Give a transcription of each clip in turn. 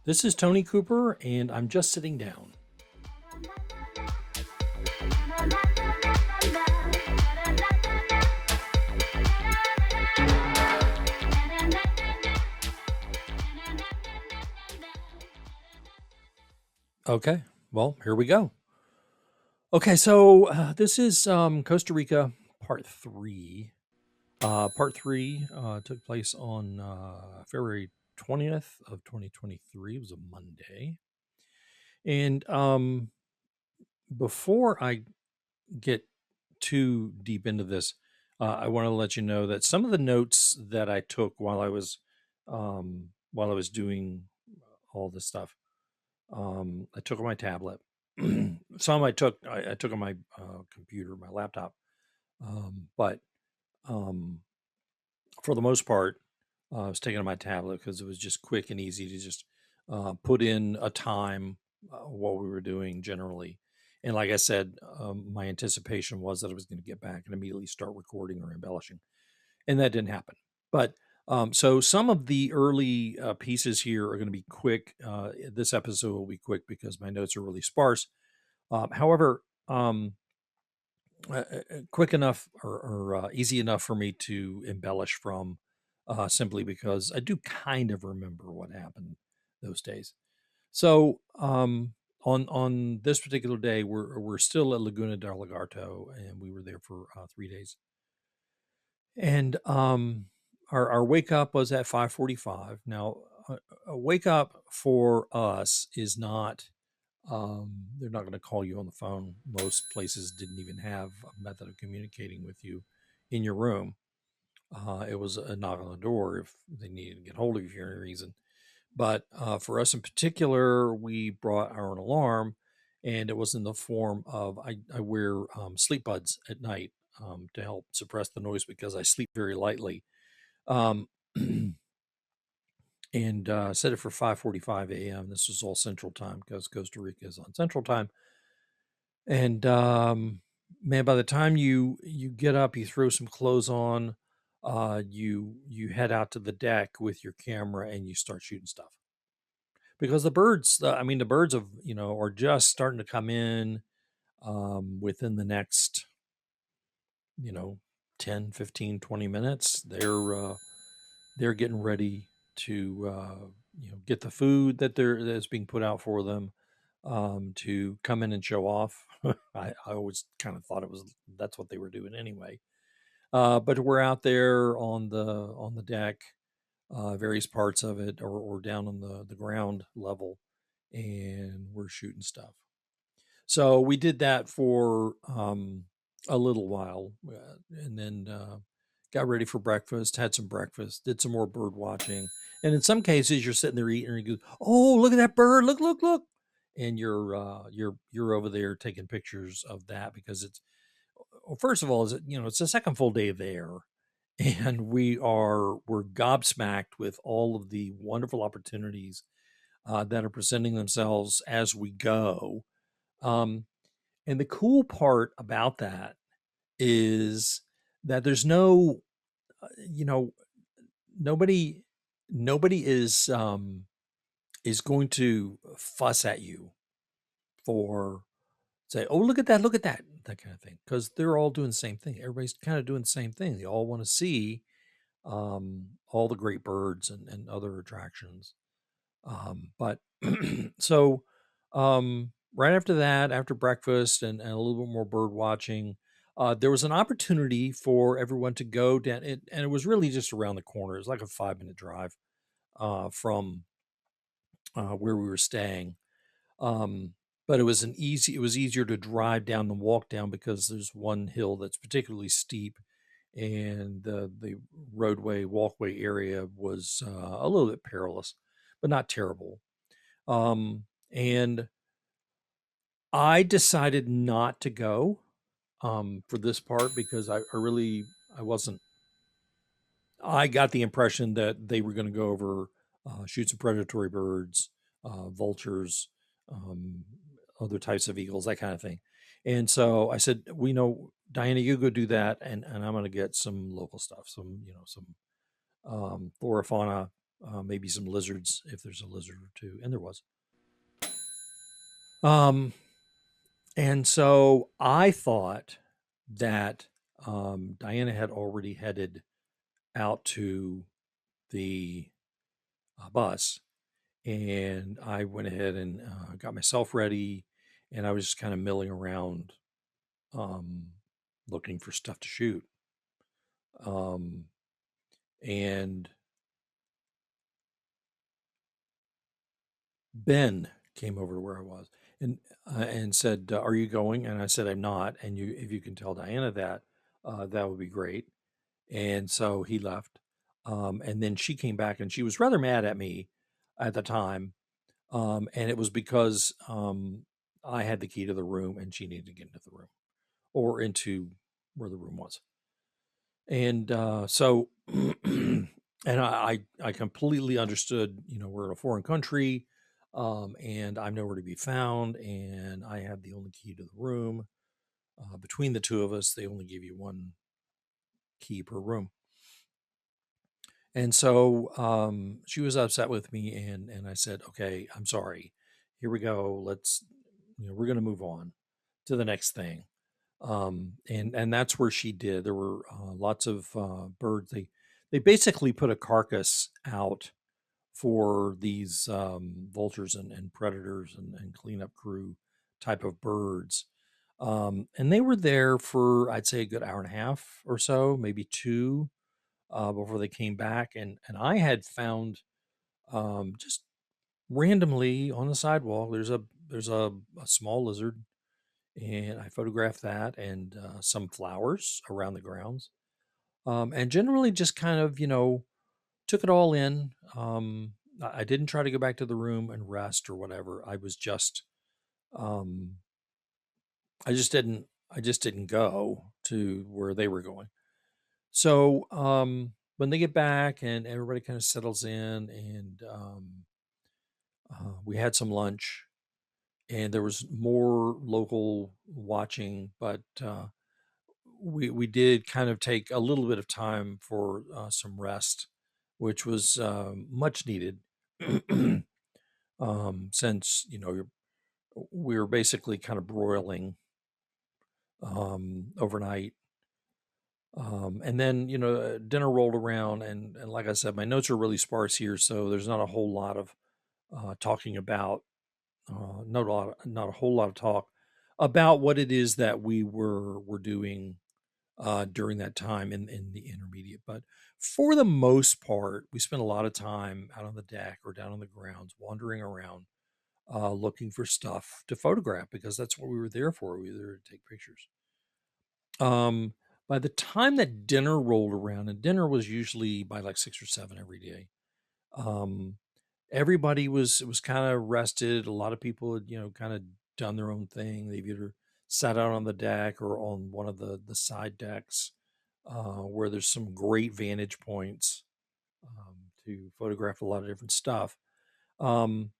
This is Tony Cooper, and I'm just sitting down. Okay, well, here we go. Okay, so this is Costa Rica part three. Part three took place on February 20th of 2023. It was a Monday. And before I get too deep into this, I want to let you know that some of the notes that I took while I was doing all this stuff, I took on my tablet. Some I took on my computer, my laptop, but um, for the most part, I was taking on my tablet because it was just quick and easy to just put in a time what we were doing generally. And like I said, my anticipation was that I was going to get back and immediately start recording or embellishing, and that didn't happen. But so some of the early pieces here are going to be quick. This episode will be quick because my notes are really sparse. However, quick enough or easy enough for me to embellish from, simply because I do kind of remember what happened those days. So on this particular day, we're still at Laguna del Lagarto, and we were there for 3 days. And our wake up was at 5:45. Now, a wake up for us is not. They're not going to call you on the phone. Most places didn't even have a method of communicating with you in your room. It was a knock on the door if they needed to get hold of you for any reason. But for us in particular, we brought our own alarm, and it was in the form of I wear sleep buds at night to help suppress the noise because I sleep very lightly. Um, and set it for 5:45 a.m. This was all Central Time because Costa Rica is on Central Time. And man, by the time you get up, you throw some clothes on, you head out to the deck with your camera and you start shooting stuff because the birds. I mean, the birds are just starting to come in within the next you know 10, 15, 20 minutes. They're getting ready to get the food that's being put out for them, to come in and show off. I always kind of thought that's what they were doing anyway. But we're out there on the deck, various parts of it, or down on the ground level, and we're shooting stuff. So we did that for a little while, and then got ready for breakfast, had some breakfast, did some more bird watching. And in some cases, you're sitting there eating, and you go, "Oh, look at that bird! Look, look, look!" And you're over there taking pictures of that because it's well, first of all, it's the second full day there, and we're gobsmacked with all of the wonderful opportunities that are presenting themselves as we go. Um, and the cool part about that is that there's no, you know, nobody nobody is going to fuss at you for say, "Oh, look at that kind of thing," because they're all doing the same thing. Everybody's kind of doing the same thing. They all want to see all the great birds and other attractions. But so right after that, after breakfast and a little bit more bird watching, there was an opportunity for everyone to go down, and it was really just around the corner. It was like a 5-minute drive from where we were staying. Um, but it was easier to drive down than walk down because there's one hill that's particularly steep, and the roadway walkway area was a little bit perilous, but not terrible. And I decided not to go for this part because I wasn't. I got the impression that they were going to go over shoot some predatory birds, vultures, um, other types of eagles, that kind of thing. And so I said, "We know, Diana, you go do that, and I'm going to get some local stuff, some flora fauna maybe some lizards if there's a lizard or two, and there was. Um, and so I thought that Diana had already headed out to the bus, and I went ahead and got myself ready, and I was just kind of milling around, um, looking for stuff to shoot. Um, and Ben came over to where I was and said, "Are you going?" And I said, "I'm not." And if you can tell Diana that, that would be great. And so he left. And then she came back, and she was rather mad at me at the time. And it was because I had the key to the room, and she needed to get into the room or into where the room was. And so, and I completely understood. We're in a foreign country, and I'm nowhere to be found, and I have the only key to the room. Between the two of us, they only give you one key per room. And so she was upset with me, and I said, "Okay, I'm sorry. Here we go. We're going to move on to the next thing." And that's where she did. There were lots of birds. They basically put a carcass out for these vultures and predators and cleanup crew type of birds. And they were there for, I'd say, a good hour and a half or so, maybe two, before they came back. And I had found, just randomly on the sidewalk, there's a small lizard, and I photographed that, and some flowers around the grounds, and generally just kind of took it all in. I didn't try to go back to the room and rest or whatever. Um, I just didn't go to where they were going. So when they get back and everybody kind of settles in, and we had some lunch, and there was more local watching, but we did kind of take a little bit of time for some rest, which was much needed. Since we were basically kind of broiling overnight. And then dinner rolled around, and like I said, my notes are really sparse here, so there's not a whole lot of talking about, not a whole lot of talk about what it is that were doing during that time in the intermediate. But for the most part, we spent a lot of time out on the deck or down on the grounds, wandering around, looking for stuff to photograph, because that's what we were there for. We were there to take pictures. Um, by the time that dinner rolled around, and dinner was usually by like 6 or 7 every day, um, everybody was kind of rested. A lot of people had kind of done their own thing. They've either sat out on the deck or on one of the side decks, where there's some great vantage points, to photograph a lot of different stuff. Um,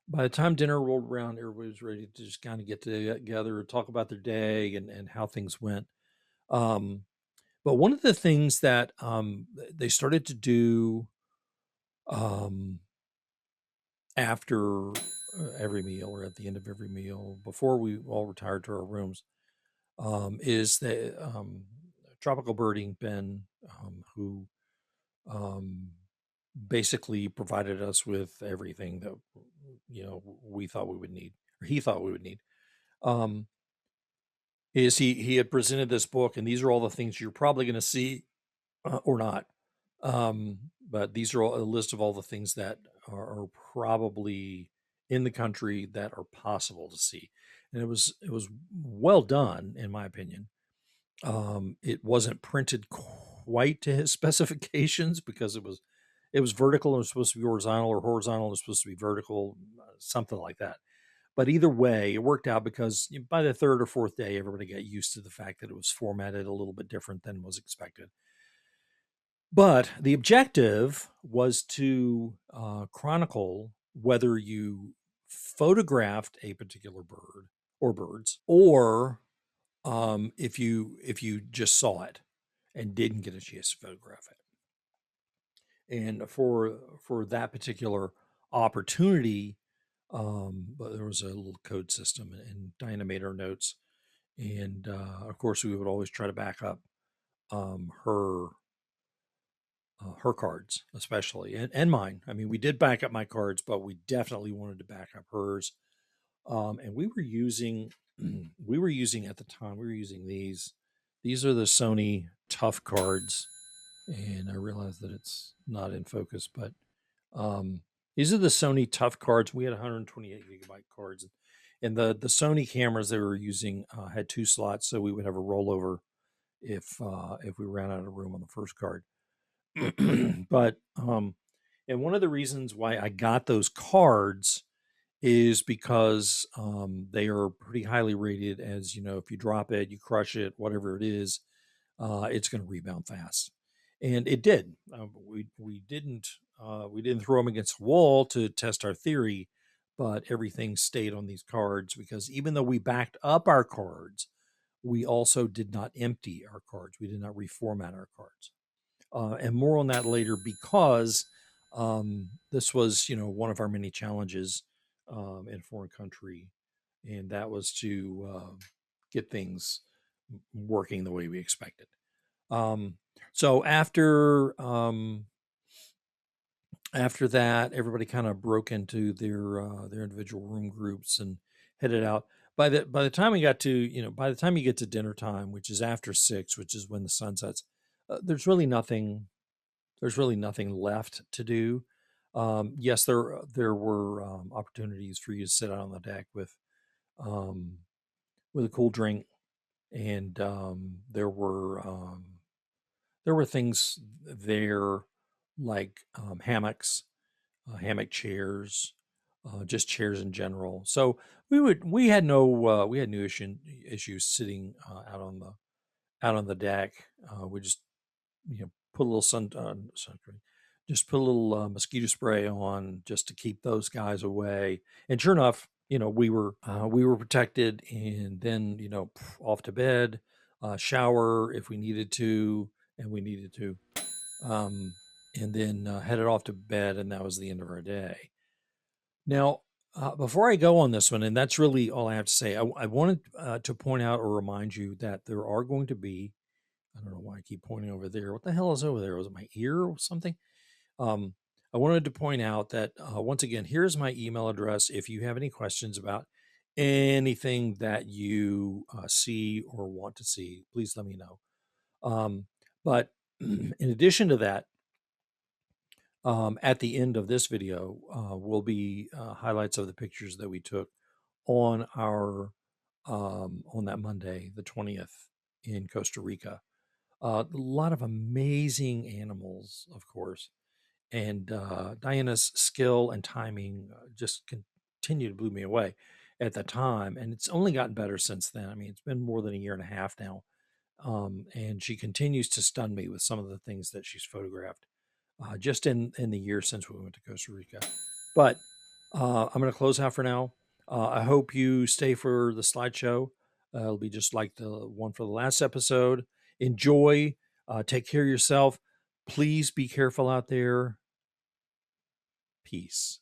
by the time dinner rolled around, everybody was ready to just kind of get together, talk about their day and how things went. Um, but one of the things that they started to do, um, after every meal, or at the end of every meal, before we all retired to our rooms, is the tropical birding Ben, who um, basically provided us with everything that we thought we would need, or he thought we would need. Um, is he had presented this book, and these are all the things you're probably going to see, or not. But these are all a list of all the things that are probably in the country that are possible to see. And it was well done, in my opinion. It wasn't printed quite to his specifications, because it was vertical and it was supposed to be horizontal, or horizontal and it was supposed to be vertical, something like that. But either way, it worked out, because by the third or fourth day, everybody got used to the fact that it was formatted a little bit different than was expected. But the objective was to chronicle whether you photographed a particular bird or birds, or if you just saw it and didn't get a chance to photograph it. And for that particular opportunity, but there was a little code system and Diana made our notes. And of course, we would always try to back up her cards, especially, and mine. I mean, we did back up my cards, but we definitely wanted to back up hers. And we were using at the time, we were using these. These are the Sony Tough cards, and I realize that it's not in focus, but these are the Sony Tough cards. We had 128 gigabyte cards, and the Sony cameras they were using had 2 slots, so we would have a rollover if we ran out of room on the first card. But and one of the reasons why I got those cards is because they are pretty highly rated. As you know, if you drop it, you crush it, whatever it is, it's going to rebound fast, and it did. We didn't throw them against the wall to test our theory, but everything stayed on these cards because even though we backed up our cards, we also did not empty our cards. We did not reformat our cards. And more on that later because this was, one of our many challenges in a foreign country, and that was to get things working the way we expected. So after that, everybody kind of broke into their individual room groups and headed out. By the time we got to, by the time you get to dinner time, which is after 6, which is when the sun sets, there's really nothing left to do. Yes, there were opportunities for you to sit out on the deck with a cool drink, and there were things there like hammocks, hammock chairs, just chairs in general. So we had no issues sitting out on the deck. We just put a little sunscreen, just put a little mosquito spray on just to keep those guys away. And sure enough, we were protected. And then off to bed, shower if we needed to, and then headed off to bed, and that was the end of our day. Now, before I go on this one, and that's really all I have to say, I wanted to point out or remind you that there are going to be, I don't know why I keep pointing over there. What the hell is over there? Was it my ear or something? I wanted to point out that once again, here's my email address. If you have any questions about anything that you see or want to see, please let me know. But in addition to that, at the end of this video will be highlights of the pictures that we took on our on that Monday, the 20th, in Costa Rica. A lot of amazing animals, of course, and Diana's skill and timing just continued to blow me away at the time, and it's only gotten better since then. I mean, it's been more than a year and a half now, and she continues to stun me with some of the things that she's photographed just in the year since we went to Costa Rica. But I'm going to close out for now. I hope you stay for the slideshow. It'll be just like the one for the last episode. Enjoy. Take care of yourself. Please be careful out there. Peace.